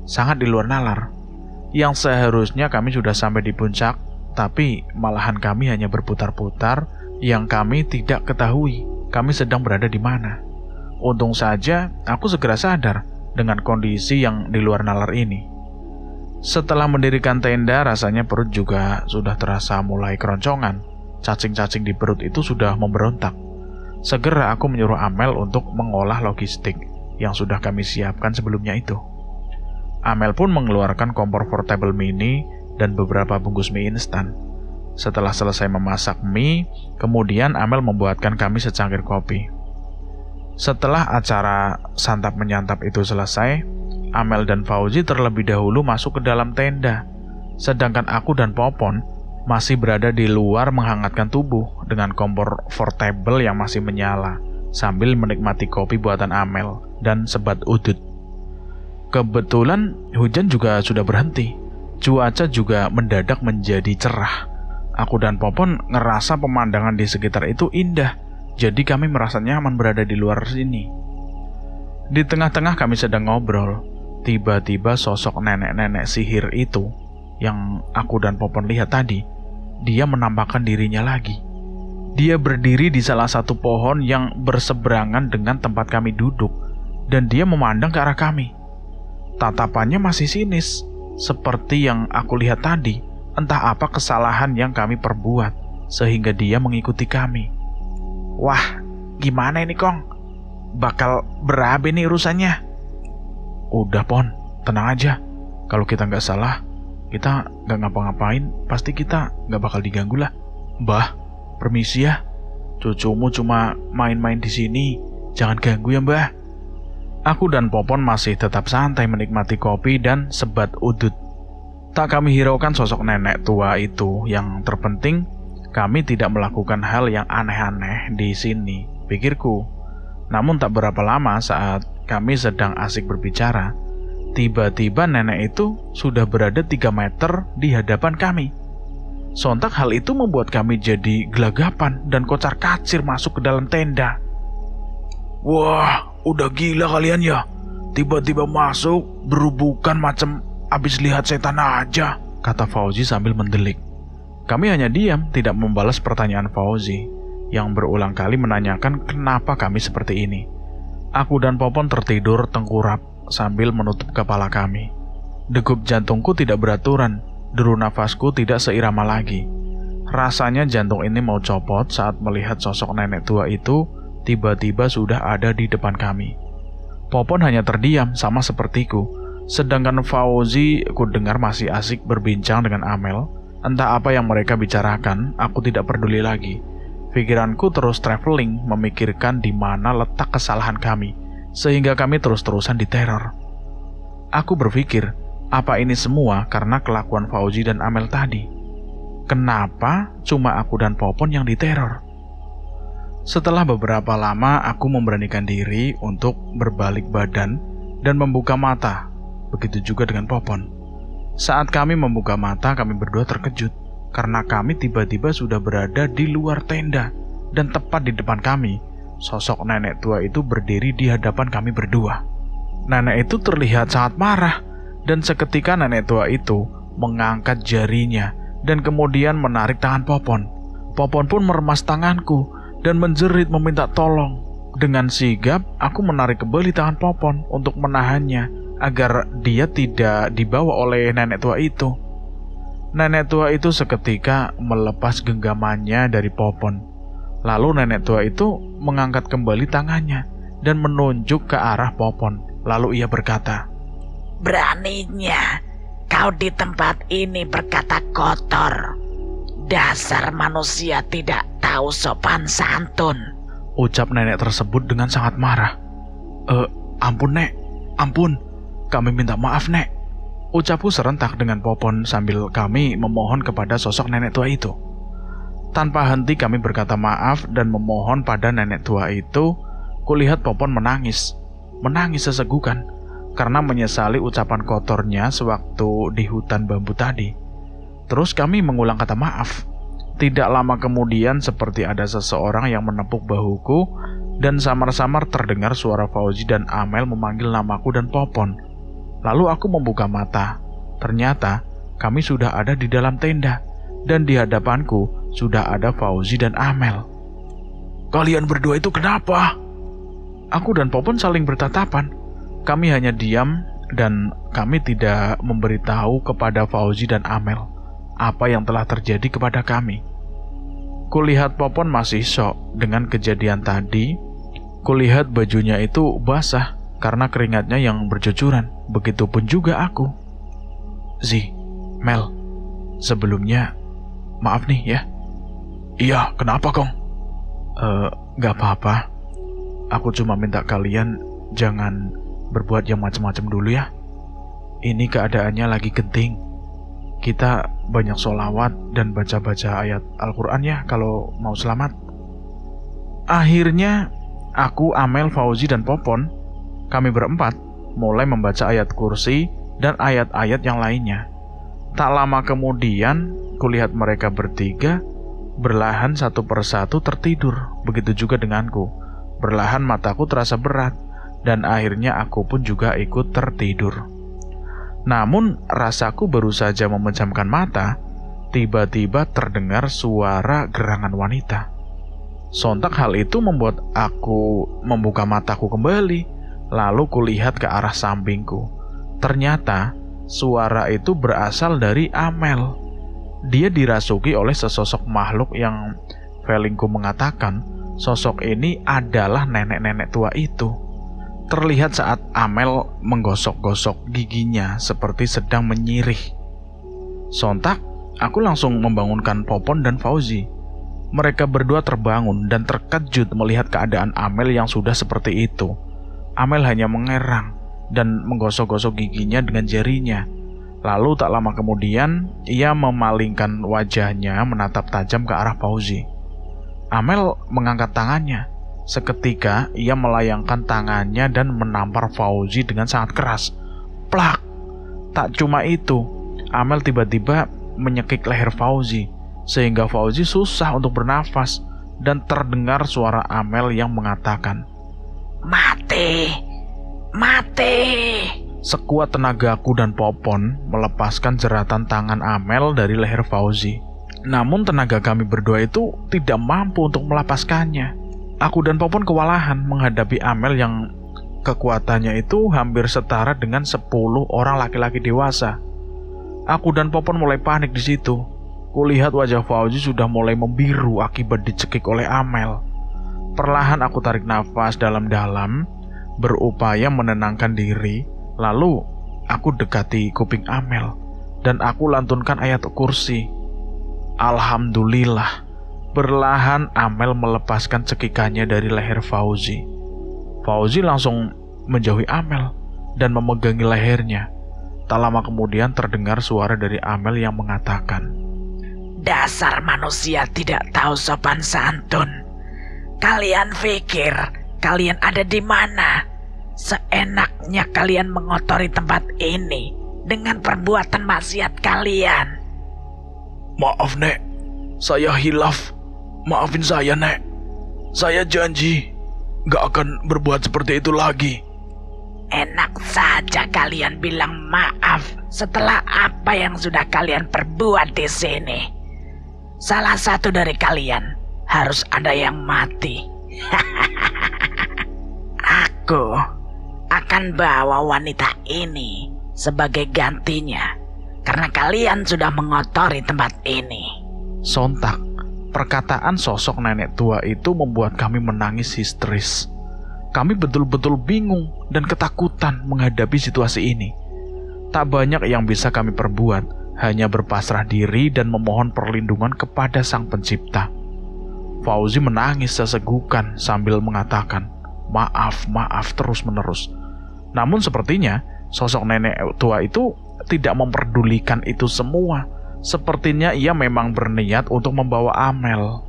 Sangat di luar nalar. Yang seharusnya kami sudah sampai di puncak, tapi malahan kami hanya berputar-putar, yang kami tidak ketahui kami sedang berada di mana. Untung saja aku segera sadar dengan kondisi yang di luar nalar ini. Setelah mendirikan tenda, rasanya perut juga sudah terasa mulai keroncongan. Cacing-cacing di perut itu sudah memberontak. Segera aku menyuruh Amel untuk mengolah logistik yang sudah kami siapkan sebelumnya itu. Amel pun mengeluarkan kompor portable mini dan beberapa bungkus mie instan. Setelah selesai memasak mie, kemudian Amel membuatkan kami secangkir kopi. Setelah acara santap menyantap itu selesai, Amel dan Fauzi terlebih dahulu masuk ke dalam tenda, sedangkan aku dan Popon masih berada di luar menghangatkan tubuh dengan kompor portable yang masih menyala, sambil menikmati kopi buatan Amel dan sebat udut. Kebetulan hujan juga sudah berhenti. Cuaca juga mendadak menjadi cerah. Aku dan Popon ngerasa pemandangan di sekitar itu indah, jadi kami merasa nyaman berada di luar sini. Di tengah-tengah kami sedang ngobrol, tiba-tiba sosok nenek-nenek sihir itu yang aku dan Popon lihat tadi, dia menampakkan dirinya lagi. Dia berdiri di salah satu pohon yang berseberangan dengan tempat kami duduk, dan dia memandang ke arah kami. Tatapannya masih sinis, seperti yang aku lihat tadi. Entah apa kesalahan yang kami perbuat, sehingga dia mengikuti kami. Wah, gimana ini Kong? Bakal berabe nih urusannya. Udah Pon, tenang aja. Kalau kita nggak salah, kita nggak ngapa-ngapain, pasti kita nggak bakal diganggu lah. Bah, Permisi ya, cucumu cuma main-main di sini, jangan ganggu ya Mbah. Aku dan Popon masih tetap santai menikmati kopi dan sebat udut. Tak kami hiraukan sosok nenek tua itu. Yang terpenting, kami tidak melakukan hal yang aneh-aneh di sini, pikirku. Namun tak berapa lama saat kami sedang asik berbicara, tiba-tiba nenek itu sudah berada 3 meter di hadapan kami. Sontak hal itu membuat kami jadi gelagapan dan kocar-kacir masuk ke dalam tenda. Wah, udah gila kalian ya. Tiba-tiba masuk, berubukan macam abis lihat setan aja, kata Fauzi sambil mendelik. Kami hanya diam, tidak membalas pertanyaan Fauzi, yang berulang kali menanyakan kenapa kami seperti ini. Aku dan Popon tertidur tengkurap sambil menutup kepala kami. Degup jantungku tidak beraturan, deru nafasku tidak seirama lagi. Rasanya jantung ini mau copot saat melihat sosok nenek tua itu tiba-tiba sudah ada di depan kami. Popon hanya terdiam sama sepertiku, sedangkan Fauzi ku dengar masih asik berbincang dengan Amel. Entah apa yang mereka bicarakan, aku tidak peduli lagi. Pikiranku terus traveling memikirkan di mana letak kesalahan kami, sehingga kami terus-terusan diteror. Aku berpikir, apa ini semua karena kelakuan Fauzi dan Amel tadi? Kenapa cuma aku dan Popon yang diteror? Setelah beberapa lama, aku memberanikan diri untuk berbalik badan dan membuka mata. Begitu juga dengan Popon. Saat kami membuka mata, kami berdua terkejut karena kami tiba-tiba sudah berada di luar tenda dan tepat di depan kami, sosok nenek tua itu berdiri di hadapan kami berdua. Nenek itu terlihat sangat marah dan seketika nenek tua itu mengangkat jarinya dan kemudian menarik tangan Popon. Popon pun meremas tanganku dan menjerit meminta tolong. Dengan sigap, aku menarik kembali tangan Popon untuk menahannya agar dia tidak dibawa oleh nenek tua itu. Nenek tua itu seketika melepas genggamannya dari Popon. Lalu nenek tua itu mengangkat kembali tangannya dan menunjuk ke arah Popon. Lalu ia berkata, "Beraninya kau di tempat ini berkata kotor. Dasar manusia tidak tahu sopan santun," ucap nenek tersebut dengan sangat marah. Ampun Nek, ampun, kami minta maaf Nek, ucapku serentak dengan Popon sambil kami memohon kepada sosok nenek tua itu. Tanpa henti kami berkata maaf dan memohon pada nenek tua itu. Kulihat Popon menangis sesegukan karena menyesali ucapan kotornya sewaktu di hutan bambu tadi. Terus kami mengulang kata maaf. Tidak lama kemudian seperti ada seseorang yang menepuk bahuku dan samar-samar terdengar suara Fauzi dan Amel memanggil namaku dan Popon. Lalu aku membuka mata. Ternyata kami sudah ada di dalam tenda dan di hadapanku sudah ada Fauzi dan Amel. "Kalian berdua itu kenapa?" Aku dan Popon saling bertatapan. Kami hanya diam dan kami tidak memberitahu kepada Fauzi dan Amel apa yang telah terjadi kepada kami. Kulihat Popon masih syok dengan kejadian tadi. Kulihat bajunya itu basah karena keringatnya yang bercucuran. Begitupun juga aku. "Zi, Mel, sebelumnya maaf nih ya." "Iya, kenapa Kong?" Gak apa-apa. Aku cuma minta kalian jangan berbuat yang macam-macam dulu ya. Ini keadaannya lagi genting. Kita banyak sholawat dan baca-baca ayat Al-Quran ya kalau mau selamat. Akhirnya aku, Amel, Fauzi, dan Popon, kami berempat mulai membaca ayat kursi dan ayat-ayat yang lainnya. Tak lama kemudian kulihat mereka bertiga berlahan satu persatu tertidur. Begitu juga denganku. Berlahan mataku terasa berat dan akhirnya aku pun juga ikut tertidur. Namun rasaku baru saja memejamkan mata, tiba-tiba terdengar suara gerangan wanita. Sontak hal itu membuat aku membuka mataku kembali, lalu kulihat ke arah sampingku. Ternyata suara itu berasal dari Amel. Dia dirasuki oleh sesosok makhluk yang feelingku mengatakan sosok ini adalah nenek-nenek tua itu. Terlihat saat Amel menggosok-gosok giginya seperti sedang menyirih. Sontak, aku langsung membangunkan Popon dan Fauzi. Mereka berdua terbangun dan terkejut melihat keadaan Amel yang sudah seperti itu. Amel hanya mengerang dan menggosok-gosok giginya dengan jarinya. Lalu tak lama kemudian, ia memalingkan wajahnya menatap tajam ke arah Fauzi. Amel mengangkat tangannya. Seketika, ia melayangkan tangannya dan menampar Fauzi dengan sangat keras. Plak! Tak cuma itu, Amel tiba-tiba menyekik leher Fauzi, sehingga Fauzi susah untuk bernafas, dan terdengar suara Amel yang mengatakan, "Mati! Mati!" Sekuat tenagaku dan Popon melepaskan jeratan tangan Amel dari leher Fauzi. Namun tenaga kami berdua itu tidak mampu untuk melepaskannya. Aku dan Popon kewalahan menghadapi Amel yang kekuatannya itu hampir setara dengan 10 orang laki-laki dewasa. Aku dan Popon mulai panik di situ. Kulihat wajah Fauzi sudah mulai membiru akibat dicekik oleh Amel. Perlahan aku tarik nafas dalam-dalam, berupaya menenangkan diri. Lalu aku dekati kuping Amel dan aku lantunkan ayat kursi. Alhamdulillah, perlahan Amel melepaskan cekikannya dari leher Fauzi. Fauzi langsung menjauhi Amel dan memegangi lehernya. Tak lama kemudian terdengar suara dari Amel yang mengatakan, "Dasar manusia tidak tahu sopan santun. Kalian pikir kalian ada di mana? Seenaknya kalian mengotori tempat ini dengan perbuatan maksiat kalian." "Maaf, Nek. Saya hilaf. Maafin saya, Nek. Saya janji gak akan berbuat seperti itu lagi." Enak saja kalian bilang maaf setelah apa yang sudah kalian perbuat di sini. Salah satu dari kalian harus ada yang mati. Aku akan bawa wanita ini sebagai gantinya karena kalian sudah mengotori tempat ini. Sontak, perkataan sosok nenek tua itu membuat kami menangis histeris. Kami betul-betul bingung dan ketakutan menghadapi situasi ini. Tak banyak yang bisa kami perbuat, hanya berpasrah diri dan memohon perlindungan kepada Sang Pencipta. Fauzi menangis sesegukan sambil mengatakan, "Maaf, maaf," terus-menerus. Namun sepertinya sosok nenek tua itu tidak memperdulikan itu semua. Sepertinya ia memang berniat untuk membawa Amel.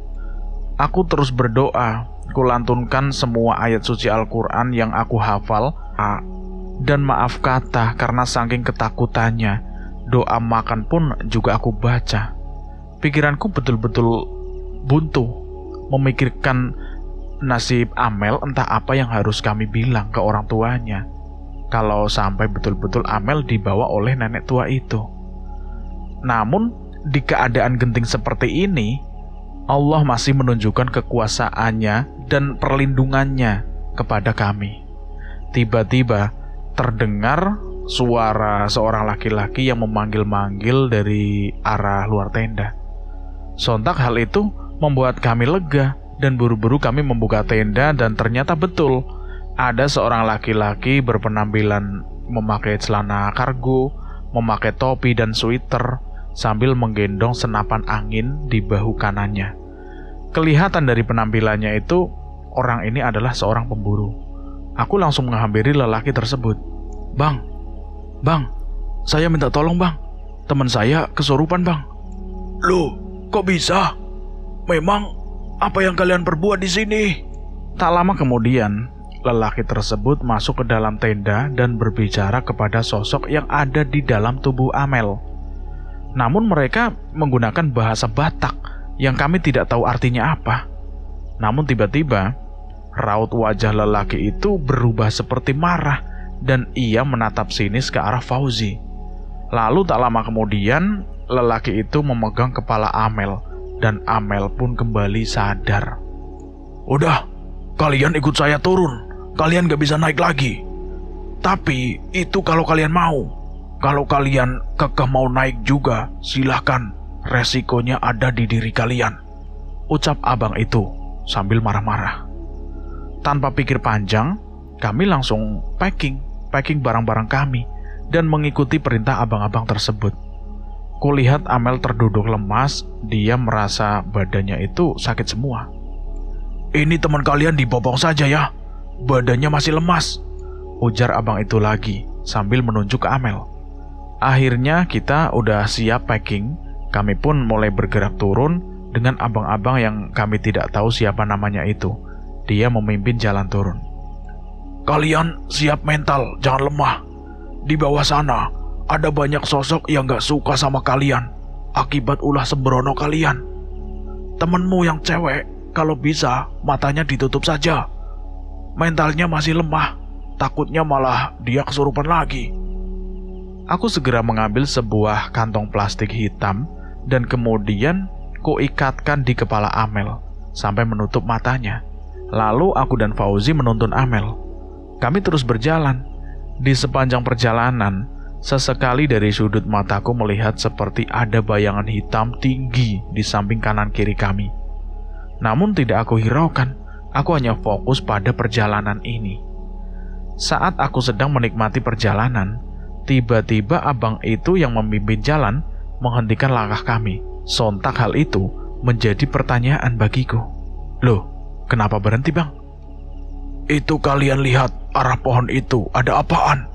Aku terus berdoa, kulantunkan semua ayat suci Al-Quran yang aku hafal, dan maaf kata karena saking ketakutannya, doa makan pun juga aku baca. Pikiranku betul-betul buntu, memikirkan nasib Amel, entah apa yang harus kami bilang ke orang tuanya kalau sampai betul-betul Amel dibawa oleh nenek tua itu. Namun, di keadaan genting seperti ini, Allah masih menunjukkan kekuasaannya dan perlindungannya kepada kami. Tiba-tiba terdengar suara seorang laki-laki yang memanggil-manggil dari arah luar tenda. Sontak hal itu membuat kami lega dan buru-buru kami membuka tenda dan ternyata betul ada seorang laki-laki berpenampilan memakai celana kargo, memakai topi dan sweater sambil menggendong senapan angin di bahu kanannya. Kelihatan dari penampilannya itu, orang ini adalah seorang pemburu. Aku langsung menghampiri lelaki tersebut. Bang, saya minta tolong bang. Teman saya kesurupan bang." "Loh, kok bisa? Memang apa yang kalian perbuat di sini?" Tak lama kemudian, lelaki tersebut masuk ke dalam tenda dan berbicara kepada sosok yang ada di dalam tubuh Amel. Namun mereka menggunakan bahasa Batak yang kami tidak tahu artinya apa. Namun tiba-tiba, raut wajah lelaki itu berubah seperti marah dan ia menatap sinis ke arah Fauzi. Lalu tak lama kemudian, lelaki itu memegang kepala Amel dan Amel pun kembali sadar. "Udah, kalian ikut saya turun. Kalian gak bisa naik lagi. Tapi itu kalau kalian mau. Kalau kalian kekeh mau naik juga, silahkan. Resikonya ada di diri kalian," ucap abang itu sambil marah-marah. Tanpa pikir panjang, kami langsung packing barang-barang kami dan mengikuti perintah abang-abang tersebut. Kulihat Amel terduduk lemas, dia merasa badannya itu sakit semua. "Ini teman kalian dibopong saja ya, badannya masih lemas," ujar abang itu lagi sambil menunjuk ke Amel. Akhirnya kita udah siap packing, kami pun mulai bergerak turun dengan abang-abang yang kami tidak tahu siapa namanya itu. Dia memimpin jalan turun. "Kalian siap mental, jangan lemah. Di bawah sana ada banyak sosok yang gak suka sama kalian akibat ulah sembrono kalian. Temenmu yang cewek, kalau bisa matanya ditutup saja. Mentalnya masih lemah, takutnya malah dia kesurupan lagi." Aku segera mengambil sebuah kantong plastik hitam dan kemudian kuikatkan di kepala Amel sampai menutup matanya. Lalu aku dan Fauzi menuntun Amel. Kami terus berjalan. Di sepanjang perjalanan, sesekali dari sudut mataku melihat seperti ada bayangan hitam tinggi di samping kanan kiri kami. Namun tidak aku hiraukan, aku hanya fokus pada perjalanan ini. Saat aku sedang menikmati perjalanan, tiba-tiba abang itu yang memimpin jalan menghentikan langkah kami. Sontak hal itu menjadi pertanyaan bagiku. "Loh, kenapa berhenti bang?" "Itu kalian lihat arah pohon itu, ada apaan?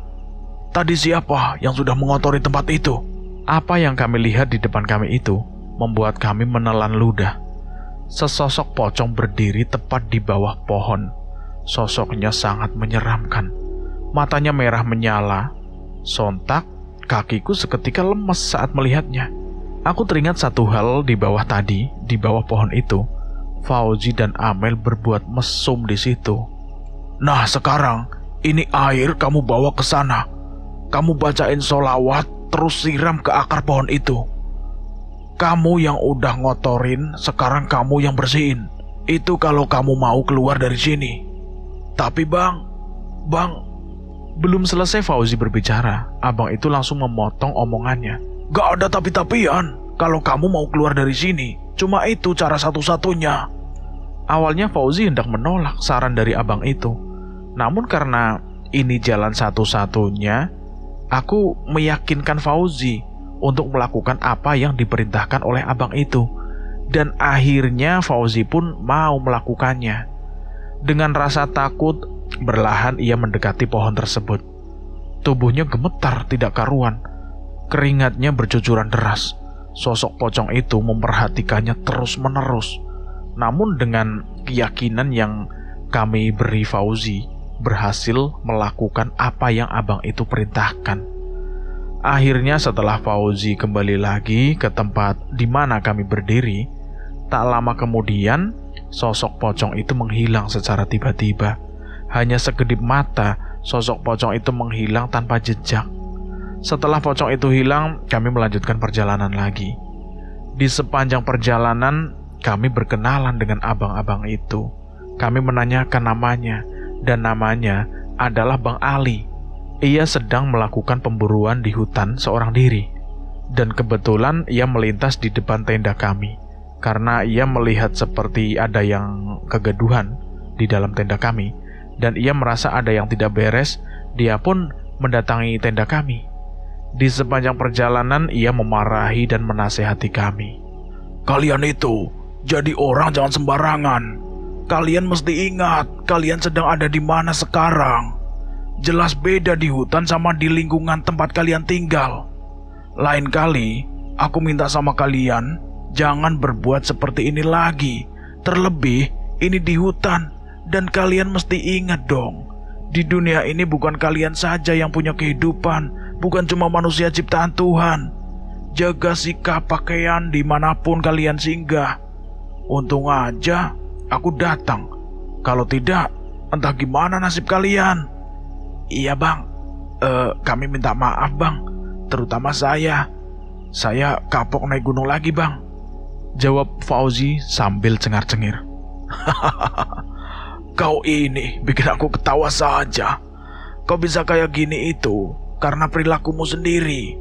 Tadi siapa yang sudah mengotori tempat itu?" Apa yang kami lihat di depan kami itu membuat kami menelan ludah. Sesosok pocong berdiri tepat di bawah pohon. Sosoknya sangat menyeramkan. Matanya merah menyala. Sontak, kakiku seketika lemes saat melihatnya. Aku teringat satu hal di bawah tadi, di bawah pohon itu. Fauzi dan Amel berbuat mesum di situ. "Nah sekarang, ini air kamu bawa ke sana. Kamu bacain sholawat, terus siram ke akar pohon itu. Kamu yang udah ngotorin, sekarang kamu yang bersihin. Itu kalau kamu mau keluar dari sini. Tapi bang, Belum selesai Fauzi berbicara, abang itu langsung memotong omongannya. "Gak ada tapi-tapian. Kalau kamu mau keluar dari sini, cuma itu cara satu-satunya." Awalnya Fauzi hendak menolak saran dari abang itu. Namun karena ini jalan satu-satunya, aku meyakinkan Fauzi untuk melakukan apa yang diperintahkan oleh abang itu. Dan akhirnya Fauzi pun mau melakukannya. Dengan rasa takut, berlahan ia mendekati pohon tersebut. Tubuhnya gemetar tidak karuan. Keringatnya bercucuran deras. Sosok pocong itu memperhatikannya terus-menerus. Namun dengan keyakinan yang kami beri Fauzi, berhasil melakukan apa yang abang itu perintahkan. Akhirnya setelah Fauzi kembali lagi ke tempat di mana kami berdiri, tak lama kemudian sosok pocong itu menghilang secara tiba-tiba. Hanya sekedip mata, sosok pocong itu menghilang tanpa jejak. Setelah pocong itu hilang, kami melanjutkan perjalanan lagi. Di sepanjang perjalanan, kami berkenalan dengan abang-abang itu. Kami menanyakan namanya, dan namanya adalah Bang Ali. Ia sedang melakukan pemburuan di hutan seorang diri. Dan kebetulan ia melintas di depan tenda kami. Karena ia melihat seperti ada yang kegaduhan di dalam tenda kami. Dan ia merasa ada yang tidak beres, dia pun mendatangi tenda kami. Di sepanjang perjalanan ia memarahi dan menasehati kami. "Kalian itu jadi orang jangan sembarangan. Kalian mesti ingat, kalian sedang ada di mana sekarang. Jelas beda di hutan sama di lingkungan tempat kalian tinggal. Lain kali, aku minta sama kalian, jangan berbuat seperti ini lagi. Terlebih, ini di hutan. Dan kalian mesti ingat dong, di dunia ini bukan kalian saja yang punya kehidupan, bukan cuma manusia ciptaan Tuhan. Jaga sikap pakaian dimanapun kalian singgah. Untung aja aku datang. Kalau tidak, entah gimana nasib kalian." "Iya bang, kami minta maaf bang, terutama saya. Saya kapok naik gunung lagi bang," jawab Fauzi sambil cengar-cengir. "Kau ini bikin aku ketawa saja. Kau bisa kayak gini itu karena perilakumu sendiri.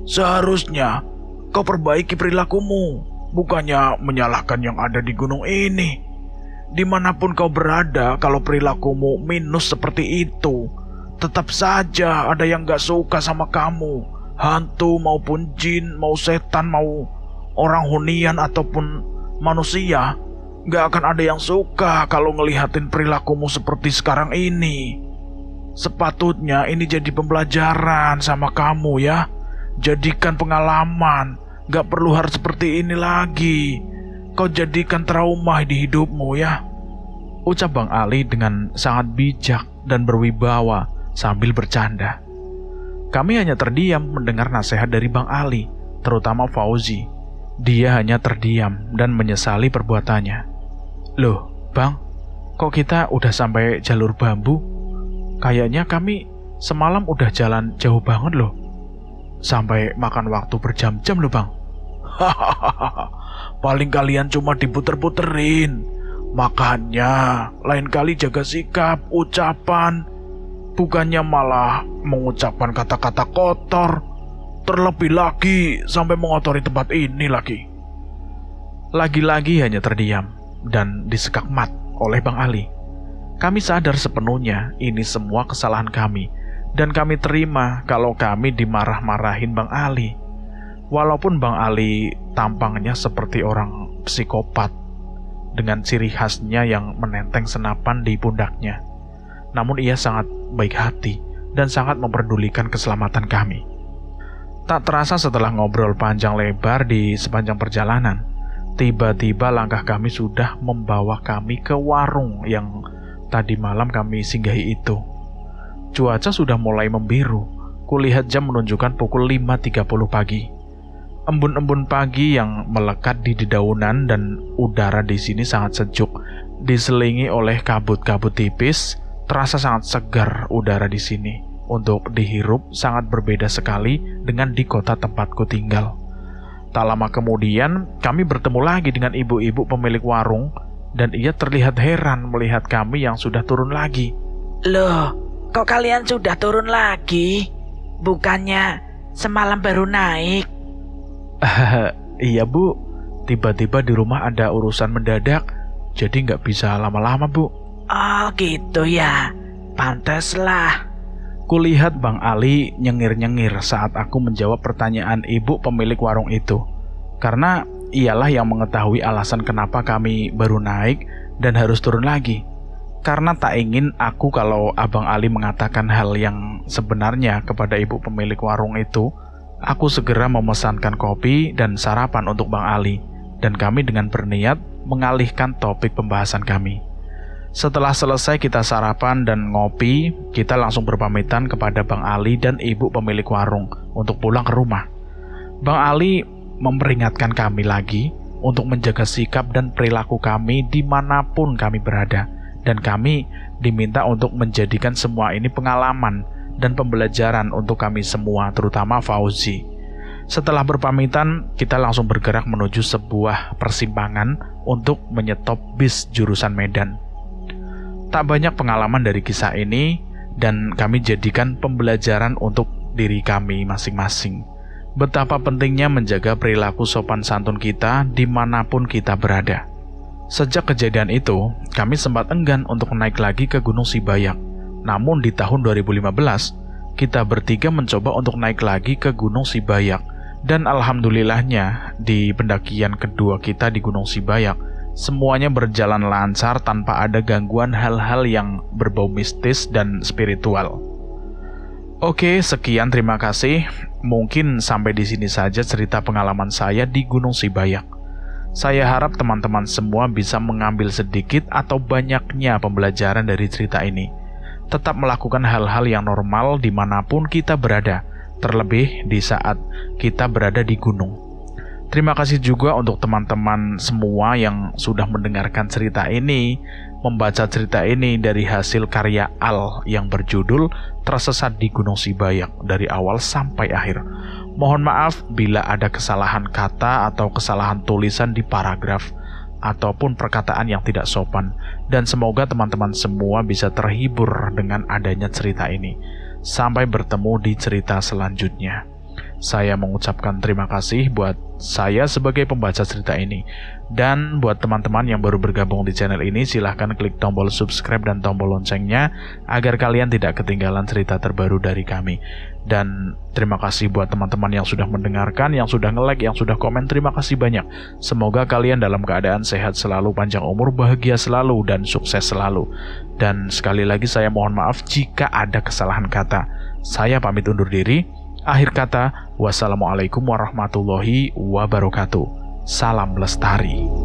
Seharusnya kau perbaiki perilakumu, bukannya menyalahkan yang ada di gunung ini. Dimanapun kau berada, kalau perilakumu minus seperti itu, tetap saja ada yang gak suka sama kamu. hantu maupun jin, mau setan, mau orang hunian ataupun manusia, gak akan ada yang suka kalau ngelihatin perilakumu seperti sekarang ini. Sepatutnya ini jadi pembelajaran sama kamu ya. Jadikan pengalaman, gak perlu harus seperti ini lagi. Kau jadikan trauma di hidupmu ya. Ucap Bang Ali dengan sangat bijak dan berwibawa sambil bercanda. Kami hanya terdiam mendengar nasihat dari Bang Ali, terutama Fauzi. Dia hanya terdiam dan menyesali perbuatannya. Loh, Bang, kok kita udah sampai jalur bambu? Kayaknya kami semalam udah jalan jauh banget loh. Sampai makan waktu berjam-jam loh, Bang. Hahaha, paling kalian cuma diputer-puterin. Makanya, lain kali jaga sikap, ucapan. Bukannya malah mengucapkan kata-kata kotor. Terlebih lagi sampai mengotori tempat ini lagi. Lagi-lagi hanya terdiam dan disekak mat oleh Bang Ali. Kami sadar sepenuhnya ini semua kesalahan kami, dan kami terima kalau kami dimarah-marahin Bang Ali. Walaupun Bang Ali tampangnya seperti orang psikopat, dengan ciri khasnya yang menenteng senapan di pundaknya. Namun ia sangat baik hati dan sangat memperdulikan keselamatan kami. Tak terasa setelah ngobrol panjang lebar di sepanjang perjalanan, tiba-tiba langkah kami sudah membawa kami ke warung yang tadi malam kami singgahi itu. Cuaca sudah mulai membiru. Kulihat jam menunjukkan pukul 5.30 pagi. Embun-embun pagi yang melekat di dedaunan dan udara di sini sangat sejuk, diselingi oleh kabut-kabut tipis. Terasa sangat segar udara di sini. Untuk dihirup sangat berbeda sekali dengan di kota tempatku tinggal. Tak lama kemudian, kami bertemu lagi dengan ibu-ibu pemilik warung, dan ia terlihat heran melihat kami yang sudah turun lagi. Loh, kok kalian sudah turun lagi? Bukannya semalam baru naik? Iya Bu, tiba-tiba di rumah ada urusan mendadak, jadi nggak bisa lama-lama Bu. Oh gitu ya, pantaslah. Kulihat Bang Ali nyengir-nyengir saat aku menjawab pertanyaan ibu pemilik warung itu. Karena ialah yang mengetahui alasan kenapa kami baru naik dan harus turun lagi. Karena tak ingin aku kalau Abang Ali mengatakan hal yang sebenarnya kepada ibu pemilik warung itu, aku segera memesankan kopi dan sarapan untuk Bang Ali, dan kami dengan berniat mengalihkan topik pembahasan kami. Setelah selesai kita sarapan dan ngopi, kita langsung berpamitan kepada Bang Ali dan ibu pemilik warung untuk pulang ke rumah. Bang Ali memperingatkan kami lagi untuk menjaga sikap dan perilaku kami dimanapun kami berada, dan kami diminta untuk menjadikan semua ini pengalaman dan pembelajaran untuk kami semua, terutama Fauzi. Setelah berpamitan, kita langsung bergerak menuju sebuah persimpangan untuk menyetop bis jurusan Medan. Tak banyak pengalaman dari kisah ini, dan kami jadikan pembelajaran untuk diri kami masing-masing. Betapa pentingnya menjaga perilaku sopan santun kita dimanapun kita berada. Sejak kejadian itu, kami sempat enggan untuk naik lagi ke Gunung Sibayak. Namun di tahun 2015, kita bertiga mencoba untuk naik lagi ke Gunung Sibayak. Dan alhamdulillahnya, di pendakian kedua kita di Gunung Sibayak, semuanya berjalan lancar tanpa ada gangguan hal-hal yang berbau mistis dan spiritual. Oke, sekian, terima kasih. Mungkin sampai di sini saja cerita pengalaman saya di Gunung Sibayak. Saya harap teman-teman semua bisa mengambil sedikit atau banyaknya pembelajaran dari cerita ini. Tetap melakukan hal-hal yang normal dimanapun kita berada, terlebih di saat kita berada di gunung. Terima kasih juga untuk teman-teman semua yang sudah mendengarkan cerita ini, membaca cerita ini dari hasil karya Al yang berjudul Tersesat di Gunung Sibayak dari awal sampai akhir. Mohon maaf bila ada kesalahan kata atau kesalahan tulisan di paragraf ataupun perkataan yang tidak sopan, dan semoga teman-teman semua bisa terhibur dengan adanya cerita ini. Sampai bertemu di cerita selanjutnya. Saya mengucapkan terima kasih buat saya sebagai pembaca cerita ini. Dan buat teman-teman yang baru bergabung di channel ini, silahkan klik tombol subscribe dan tombol loncengnya agar kalian tidak ketinggalan cerita terbaru dari kami. Dan terima kasih buat teman-teman yang sudah mendengarkan, yang sudah nge-like, yang sudah komen. Terima kasih banyak. Semoga kalian dalam keadaan sehat selalu, panjang umur, bahagia selalu, dan sukses selalu. Dan sekali lagi saya mohon maaf jika ada kesalahan kata. Saya pamit undur diri. Akhir kata, wassalamualaikum warahmatullahi wabarakatuh. Salam lestari.